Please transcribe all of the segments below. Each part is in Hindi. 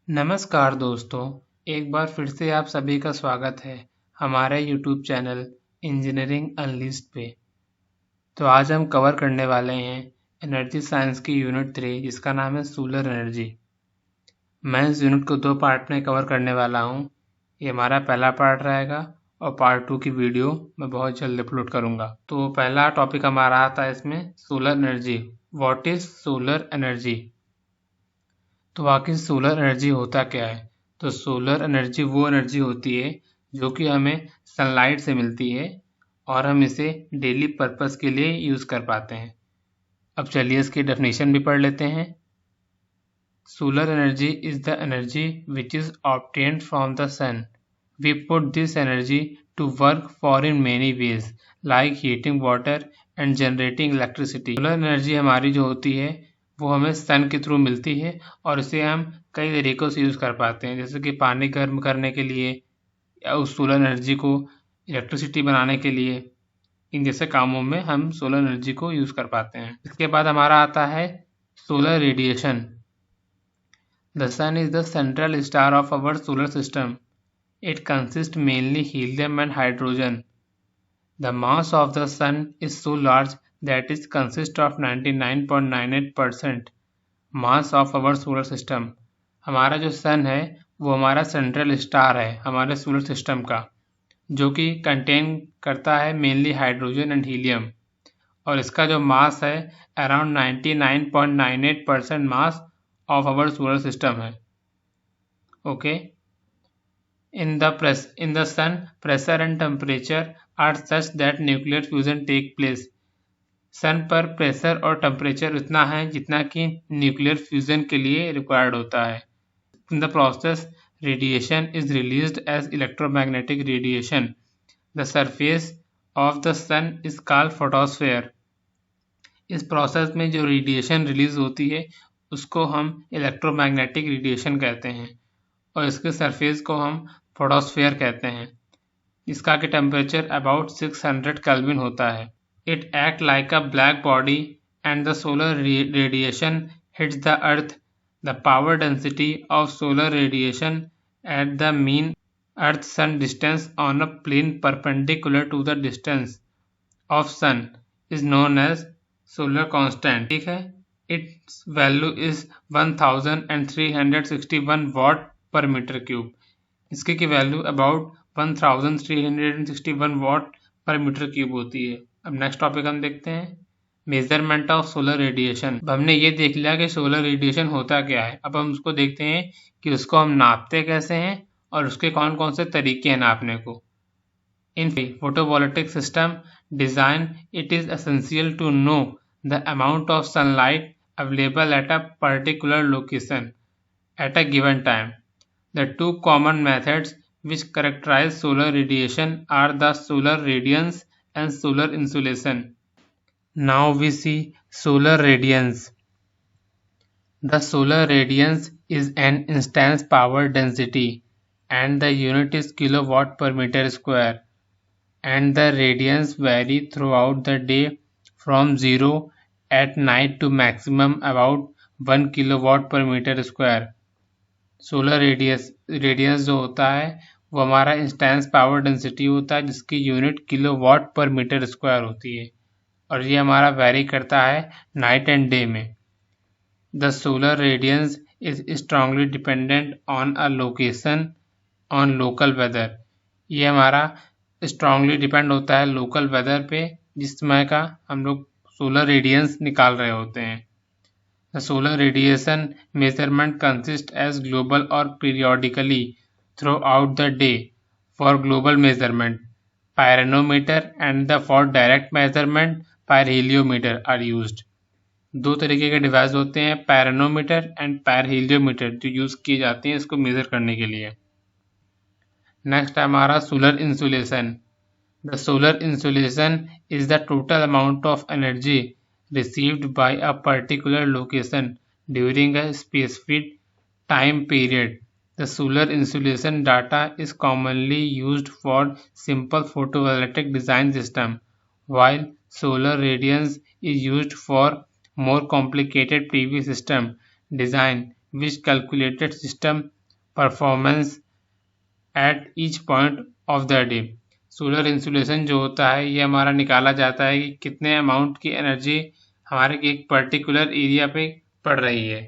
नमस्कार दोस्तों, एक बार फिर से आप सभी का स्वागत है हमारे YouTube चैनल इंजीनियरिंग अनलिस्ट पे। तो आज हम कवर करने वाले हैं एनर्जी साइंस की यूनिट 3 जिसका नाम है सोलर एनर्जी। मैं इस यूनिट को 2 पार्ट में कवर करने वाला हूँ। ये हमारा पहला पार्ट रहेगा और पार्ट 2 की वीडियो मैं बहुत जल्द अपलोड करूँगा। तो पहला टॉपिक हमारा आता है इसमें solar energy. What is solar energy? तो आखिर सोलर एनर्जी होता क्या है? तो सोलर एनर्जी वो एनर्जी होती है जो कि हमें सनलाइट से मिलती है और हम इसे डेली पर्पस के लिए यूज़ कर पाते हैं। अब चलिए इसकी डेफिनेशन भी पढ़ लेते हैं। Solar energy is the energy which is obtained from the sun. We put this energy to work for in many ways like heating water and generating electricity. Solar energy हमारी जो होती है वो हमें सन के थ्रू मिलती है और इसे हम कई तरीक़ों से यूज़ कर पाते हैं, जैसे कि पानी गर्म करने के लिए या उस सोलर एनर्जी को इलेक्ट्रिसिटी बनाने के लिए। इन जैसे कामों में हम सोलर एनर्जी को यूज़ कर पाते हैं। इसके बाद हमारा आता है solar radiation. The sun is the central star of our solar system. It consists mainly helium and hydrogen. The mass of the sun is so large that it consists of 99.98% mass of our solar system. हमारा जो सन है वो हमारा सेंट्रल स्टार है हमारे सोलर सिस्टम का, जो कि कंटेन करता है मेनली हाइड्रोजन एंड हीलियम, और इसका जो मास है around 99.98% mass of our solar system है। Okay. In the sun, pressure and temperature are such that nuclear fusion take place. सन पर प्रेशर और टेम्परेचर उतना है जितना कि न्यूक्लियर फ्यूजन के लिए रिक्वायर्ड होता है। In the process, radiation is released as electromagnetic radiation. The surface of the sun is called photosphere. इस प्रोसेस में जो रेडिएशन रिलीज होती है उसको हम इलेक्ट्रोमैग्नेटिक रेडिएशन कहते हैं और इसके सरफेस को हम फोटोस्फीयर कहते हैं। इसका के टेम्परेचर अबाउट 600 केल्विन होता है। It act like a black body and the solar radiation hits the earth. The power density of solar radiation at the mean earth sun distance on a plane perpendicular to the distance of sun is known as solar constant. ठीक है। इट्स वैल्यू इज 1361 वाट पर मीटर क्यूब। इसके की वैल्यू अबाउट 1361 वाट पर मीटर क्यूब होती है। अब नेक्स्ट टॉपिक हम देखते हैं मेजरमेंट ऑफ सोलर रेडिएशन। अब हमने ये देख लिया कि सोलर रेडिएशन होता क्या है। अब हम उसको देखते हैं कि उसको हम नापते कैसे हैं और उसके कौन कौन से तरीके हैं नापने को। In photovoltaic system design it is essential to know the amount of sunlight available at a particular location at a given time. The two common methods which characterize solar radiation are the solar radiance and solar insolation. Now we see solar radiance. The solar radiance is an instance power density and the unit is kilowatt per meter square, and the radiance vary throughout the day from 0 at night to maximum about 1 kilowatt per meter square. Solar radiance जो होता है वो हमारा इंस्टेंस पावर डेंसिटी होता है जिसकी unit kilowatt per metre square होती है और ये हमारा वेरी करता है नाइट एंड डे में। The solar radiance is strongly dependent on a location on local weather. ये हमारा स्ट्रांगली डिपेंड होता है लोकल वेदर पे जिस समय का हम लोग सोलर रेडियंस निकाल रहे होते हैं। The solar radiation measurement consists as global or periodically throughout the day. For global measurement, pyranometer and for direct measurement, pyrheliometer are used. दो तरीके के डिवाइस होते हैं, पैरानोमीटर एंड पायरहेलियोमीटर, जो यूज़ किए जाते हैं इसको मेज़र करने के लिए। नेक्स्ट है हमारा solar insulation. The solar insulation is the total amount of energy received by a particular location during a specific time period. The solar insolation data is commonly used for simple photovoltaic design system, while solar radiance is used for more complicated PV system design, which calculated system performance at each point of the day. Solar insulation जो होता है ये हमारा निकाला जाता है कि कितने अमाउंट की एनर्जी हमारे एक पर्टिकुलर एरिया पे पड़ रही है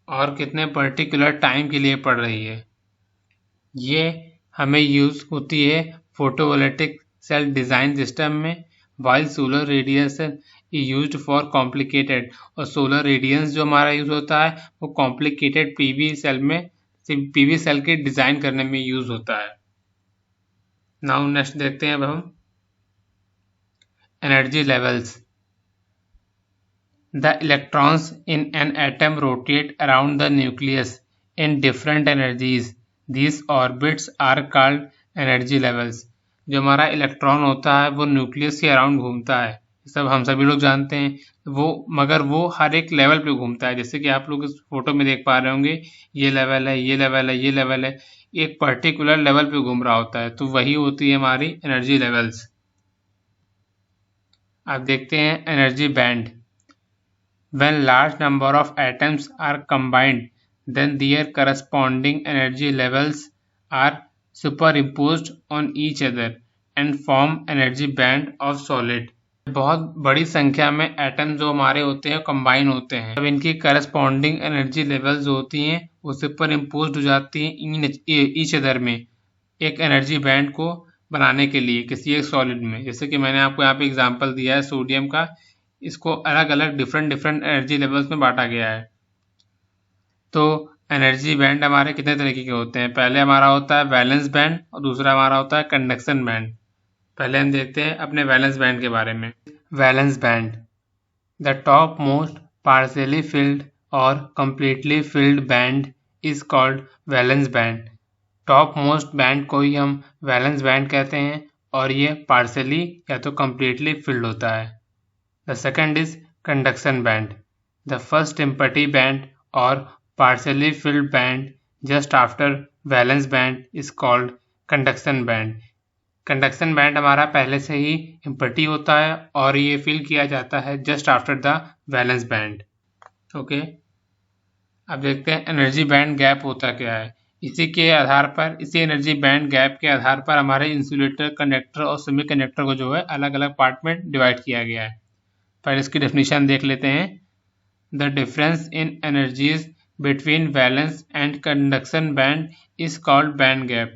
और कितने पर्टिकुलर टाइम के लिए पड़ रही है। ये हमें यूज़ होती है फोटोवोल्टिक सेल डिज़ाइन सिस्टम में, while solar radiation used for complicated, और सोलर रेडियंस जो हमारा यूज़ होता है वो कॉम्प्लिकेटेड पीवी सेल के डिज़ाइन करने में यूज़ होता है। नाउ नेक्स्ट देखते हैं अब हम energy levels. The electrons in an atom rotate around the nucleus in different energies. These orbits are called energy levels. जो हमारा इलेक्ट्रॉन होता है वो न्यूक्लियस के अराउंड घूमता है, सब हम सभी लोग जानते हैं वो, मगर वो हर एक लेवल पे घूमता है। जैसे कि आप लोग इस फोटो में देख पा रहे होंगे, ये लेवल है, ये लेवल है, ये लेवल है, एक पर्टिकुलर लेवल पे घूम रहा होता है, तो वही होती है हमारी एनर्जी लेवल्स। अब देखते हैं energy band. When large number of atoms are combined, then their corresponding energy levels are superimposed on each other and form energy band of solid. बहुत बड़ी संख्या में एटम जो हमारे होते हैं कंबाइन होते हैं, अब इनकी करस्पॉन्डिंग एनर्जी लेवल्स जो होती हैं वो सुपर इम्पोज हो जाती हैं ईच अदर में, एक एनर्जी बैंड को बनाने के लिए किसी एक सॉलिड में। जैसे कि मैंने आपको यहाँ पे एग्जांपल दिया है सोडियम का, इसको अलग अलग डिफरेंट एनर्जी लेवल्स में बांटा गया है। तो एनर्जी बैंड हमारे कितने तरीके के होते हैं? पहले हमारा होता है वैलेंस बैंड और दूसरा हमारा होता है कंडक्शन बैंड। पहले हम देखते हैं अपने वैलेंस बैंड के बारे में। Valence band, the top most partially filled और completely filled band is called valence band. Top most band को ही हम वैलेंस बैंड कहते हैं और ये पार्शियली या तो कंप्लीटली फिल्ड होता है। The second is conduction band. The first empty band or partially filled band just after valence band is called conduction band. Conduction band हमारा पहले से ही empty होता है और ये fill किया जाता है just after the valence band. Okay? अब देखते हैं एनर्जी बैंड गैप होता क्या है। इसी एनर्जी बैंड गैप के आधार पर हमारे इंसुलेटर, कंडक्टर और सेमीकंडक्टर को जो है अलग अलग पार्ट में डिवाइड किया गया है। पहले इसकी डेफिनेशन देख लेते हैं। The difference in energies between valence and conduction band is called band gap.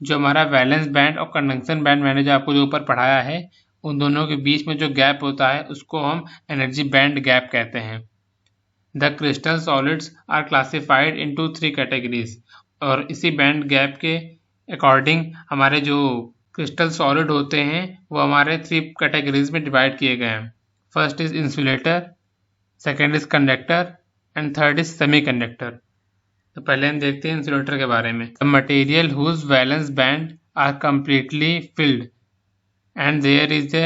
जो हमारा वैलेंस बैंड और कंडक्शन बैंड मैंने जो आपको जो ऊपर पढ़ाया है, उन दोनों के बीच में जो गैप होता है उसको हम एनर्जी बैंड गैप कहते हैं। The crystal solids are classified into 3 categories. और इसी बैंड गैप के अकॉर्डिंग हमारे जो क्रिस्टल सॉलिड होते हैं वो हमारे 3 कैटेगरीज में डिवाइड किए गए हैं। First is insulator, second is conductor and third is semiconductor. तो पहले हम देखते हैं इंसुलेटर के बारे में। The material whose valence band are completely filled and there is a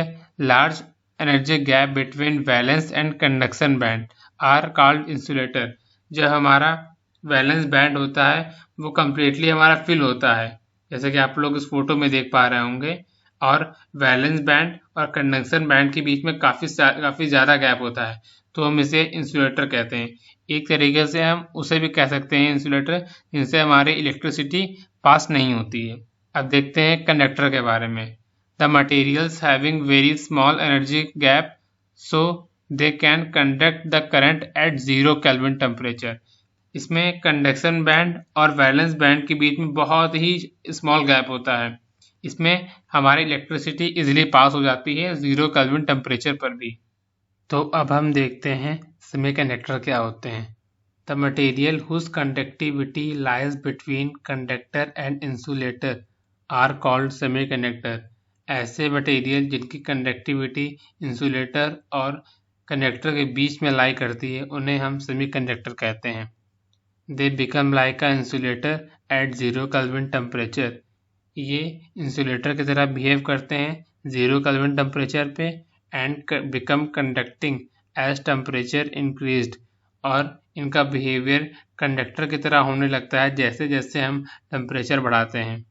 large energy gap between valence and conduction band are called insulator. जो हमारा वैलेंस बैंड होता है वो completely हमारा फिल होता है, जैसे कि आप लोग इस फोटो में देख पा रहे होंगे, और वैलेंस बैंड और कंडक्शन बैंड के बीच में काफ़ी ज़्यादा गैप होता है, तो हम इसे इंसुलेटर कहते हैं। एक तरीके से हम उसे भी कह सकते हैं इंसुलेटर, जिनसे हमारी इलेक्ट्रिसिटी पास नहीं होती है। अब देखते हैं कंडक्टर के बारे में। The materials having very small energy gap so they can conduct the current eight 0 kelvin temperature. इसमें कंडक्शन बैंड और वैलेंस बैंड के बीच में बहुत ही स्मॉल गैप होता है, इसमें हमारी इलेक्ट्रिसिटी इजीली पास हो जाती है 0 केल्विन टेम्परेचर पर भी। तो अब हम देखते हैं सेमीकंडक्टर क्या होते हैं। The material whose conductivity lies between conductor and insulator are called semiconductor. ऐसे मटेरियल जिनकी कंडक्टिविटी इंसुलेटर और कंडक्टर के बीच में लाई करती है उन्हें हम सेमीकंडक्टर कहते हैं। They become like a insulator at 0 kelvin temperature. ये इंसुलेटर की तरह बिहेव करते हैं 0 केल्विन टेम्परेचर पे and become conducting as temperature increased. और इनका बिहेवियर कंडक्टर की तरह होने लगता है जैसे जैसे हम टेम्परेचर बढ़ाते हैं।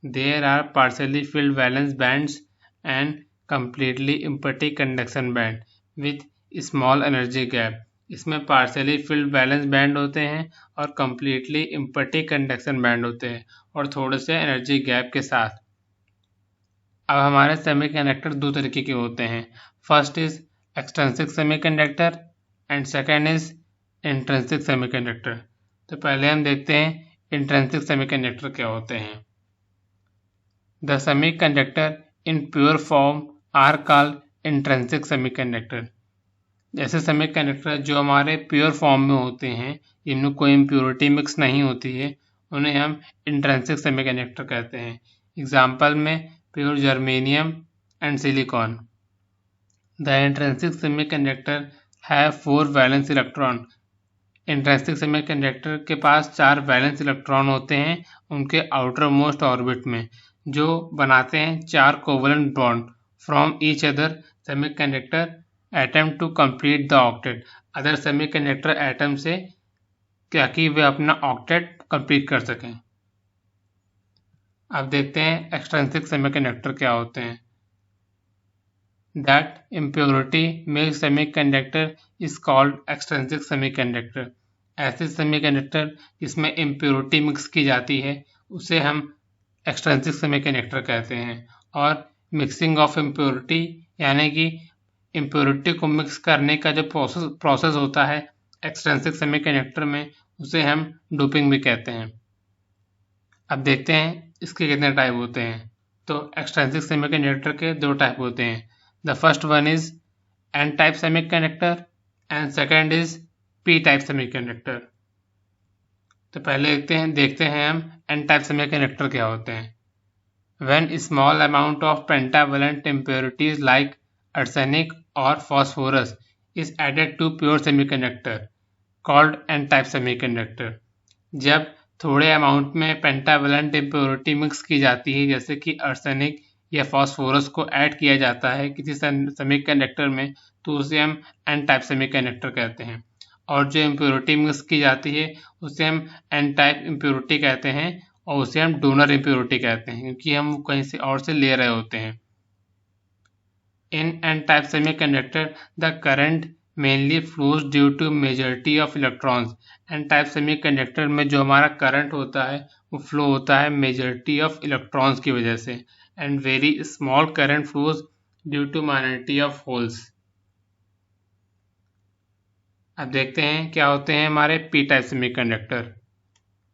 There are partially filled valence bands and completely empty conduction band with small energy gap. इसमें पार्शियली फिल्ड वैलेंस बैंड होते हैं और कम्प्लीटली एम्प्टी कंडक्शन बैंड होते हैं और थोड़े से एनर्जी गैप के साथ। अब हमारे सेमीकंडक्टर दो तरीके के होते हैं। First is extrinsic semiconductor and second is intrinsic semiconductor. तो पहले हम देखते हैं इंट्रिंसिक सेमीकंडक्टर क्या होते हैं। The semiconductor in pure form are called intrinsic semiconductor. जैसे सेमीकंडक्टर जो हमारे प्योर फॉर्म में होते हैं, जिनमें कोई इम्प्योरिटी मिक्स नहीं होती है, उन्हें हम इंट्रिंसिक सेमीकंडक्टर कहते हैं। एग्जाम्पल में pure germanium and silicon. The intrinsic semiconductor have 4 valence electron. Intrinsic semiconductor के पास 4 वैलेंस इलेक्ट्रॉन होते हैं उनके आउटर मोस्ट ऑर्बिट में, जो बनाते हैं 4 covalent bond from each other semiconductor atom to complete the octet, other semiconductor atom से, ताकि वे अपना ऑक्टेट कंप्लीट कर सकें। अब देखते हैं एक्सट्रिंसिक सेमीकंडक्टर क्या होते हैं। That impurity make semiconductor is called extrinsic semiconductor. ऐसे सेमीकंडक्टर जिसमें इम्प्योरिटी मिक्स की जाती है उसे हम एक्सट्रिंसिक सेमीकंडक्टर कहते हैं। और मिक्सिंग ऑफ इम्प्योरिटी यानी कि इम्प्योरिटी को मिक्स करने का जो प्रोसेस होता है एक्सट्रिंसिक सेमीकंडक्टर में, उसे हम डोपिंग भी कहते हैं। अब देखते हैं इसके कितने टाइप होते हैं। तो एक्सट्रिंसिक सेमीकंडक्टर के 2 टाइप होते हैं। The first one is an type semiconductor and second is P type semiconductor. तो पहले देखते हैं हम एन टाइप सेमीकंडक्टर क्या होते हैं। When small amount of pentavalent impurities like arsenic or phosphorus is added to pure semiconductor called n-type semiconductor। जब थोड़े अमाउंट में पेंटावेलेंट इम्प्योरिटी मिक्स की जाती है, जैसे कि आर्सेनिक या फॉस्फोरस को ऐड किया जाता है किसी सेमीकंडक्टर में, तो उसे हम एन टाइप सेमीकंडक्टर कहते हैं। और जो इम्प्योरिटी मिक्स की जाती है उसे हम एन टाइप इम्प्योरिटी कहते हैं और उसे हम डोनर इम्प्योरिटी कहते हैं, क्योंकि हम कहीं से और से ले रहे होते हैं। In n type semiconductor the current mainly flows due to majority of electrons. N type semiconductor में जो हमारा करंट होता है वो फ्लो होता है मेजॉरिटी ऑफ इलेक्ट्रॉन्स की वजह से, and very small current flows due to minority of holes. अब देखते हैं क्या होते हैं हमारे p type semiconductor.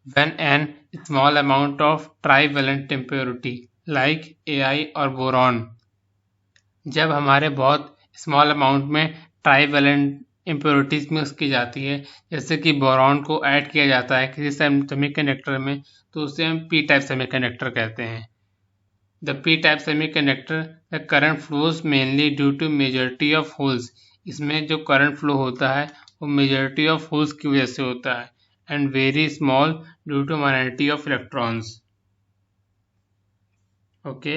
When an small amount of trivalent impurity like Ai और बोरॉन, जब हमारे बहुत स्मॉल अमाउंट में ट्राईवेलेंट इम्प्योरिटीज मिक्स की जाती है, जैसे कि बोरॉन को ऐड किया जाता है किसी सेमीकंडक्टर में, तो उसे हम पी टाइप सेमीकंडक्टर कहते हैं। The p type semiconductor the current flows mainly due to majority of holes. इसमें जो करंट फ्लो होता है वो मेजॉरिटी ऑफ होल्स की वजह से होता है, and very small due to minority of electrons. Okay.